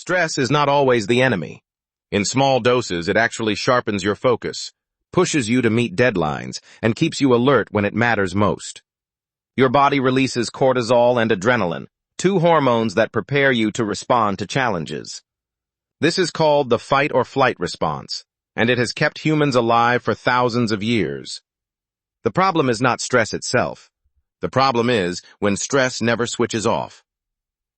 Stress is not always the enemy. In small doses, it actually sharpens your focus, pushes you to meet deadlines, and keeps you alert when it matters most. Your body releases cortisol and adrenaline, two hormones that prepare you to respond to challenges. This is called the fight or flight response, and it has kept humans alive for thousands of years. The problem is not stress itself. The problem is when stress never switches off.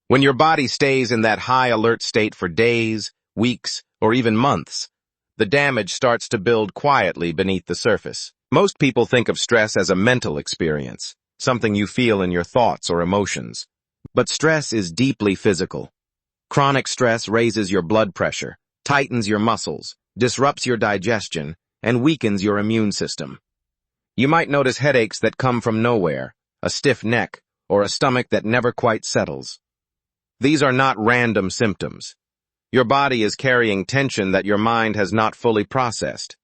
When your body stays in that high alert state for days, weeks, or even months, the damage starts to build quietly beneath the surface. Most people think of stress as a mental experience, something you feel in your thoughts or emotions. But stress is deeply physical. Chronic stress raises your blood pressure, tightens your muscles, disrupts your digestion, and weakens your immune system. You might notice headaches that come from nowhere, a stiff neck, or a stomach that never quite settles. These are not random symptoms. Your body is carrying tension that your mind has not fully processed.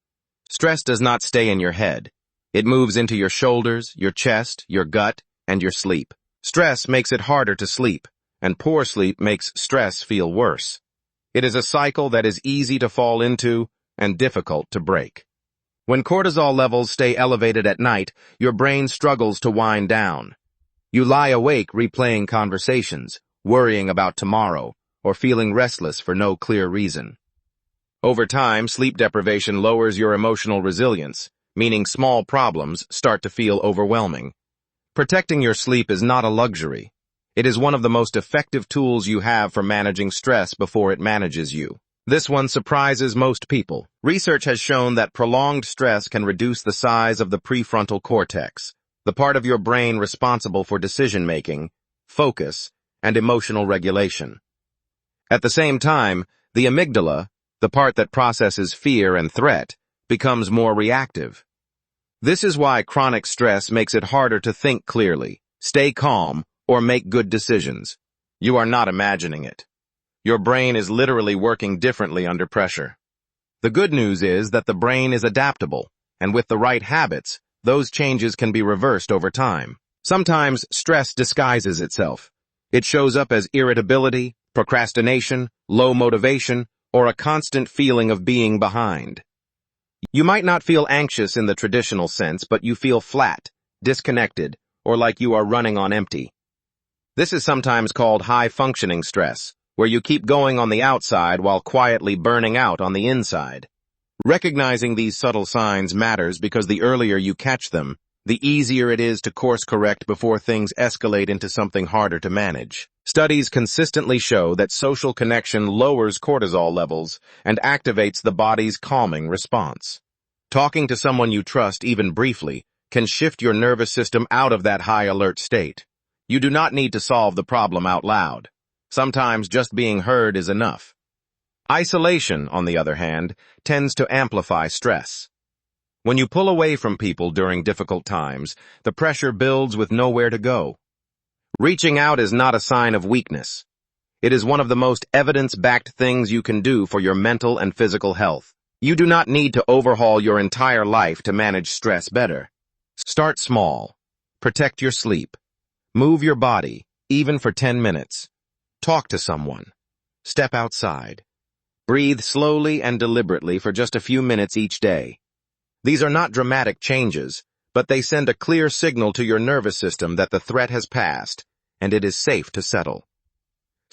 Stress does not stay in your head. It moves into your shoulders, your chest, your gut, and your sleep. Stress makes it harder to sleep, and poor sleep makes stress feel worse. It is a cycle that is easy to fall into and difficult to break. When cortisol levels stay elevated at night, your brain struggles to wind down. You lie awake replaying conversations, worrying about tomorrow, or feeling restless for no clear reason. Over time, sleep deprivation lowers your emotional resilience, meaning small problems start to feel overwhelming. Protecting your sleep is not a luxury. It is one of the most effective tools you have for managing stress before it manages you. This one surprises most people. Research has shown that prolonged stress can reduce the size of the prefrontal cortex, the part of your brain responsible for decision-making, focus, and emotional regulation. At the same time, the amygdala, the part that processes fear and threat, becomes more reactive. This is why chronic stress makes it harder to think clearly, stay calm, or make good decisions. You are not imagining it. Your brain is literally working differently under pressure. The good news is that the brain is adaptable, and with the right habits, those changes can be reversed over time. Sometimes stress disguises itself. It shows up as irritability, procrastination, low motivation, or a constant feeling of being behind. You might not feel anxious in the traditional sense, but you feel flat, disconnected, or like you are running on empty. This is sometimes called high-functioning stress, where you keep going on the outside while quietly burning out on the inside. Recognizing these subtle signs matters because the earlier you catch them, the easier it is to course correct before things escalate into something harder to manage. Studies consistently show that social connection lowers cortisol levels and activates the body's calming response. Talking to someone you trust, even briefly, can shift your nervous system out of that high alert state. You do not need to solve the problem out loud. Sometimes just being heard is enough. Isolation, on the other hand, tends to amplify stress. When you pull away from people during difficult times, the pressure builds with nowhere to go. Reaching out is not a sign of weakness. It is one of the most evidence-backed things you can do for your mental and physical health. You do not need to overhaul your entire life to manage stress better. Start small. Protect your sleep. Move your body, even for 10 minutes. Talk to someone. Step outside. Breathe slowly and deliberately for just a few minutes each day. These are not dramatic changes, but they send a clear signal to your nervous system that the threat has passed, and it is safe to settle.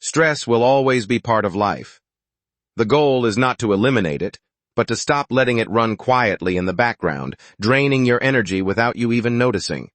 Stress will always be part of life. The goal is not to eliminate it, but to stop letting it run quietly in the background, draining your energy without you even noticing.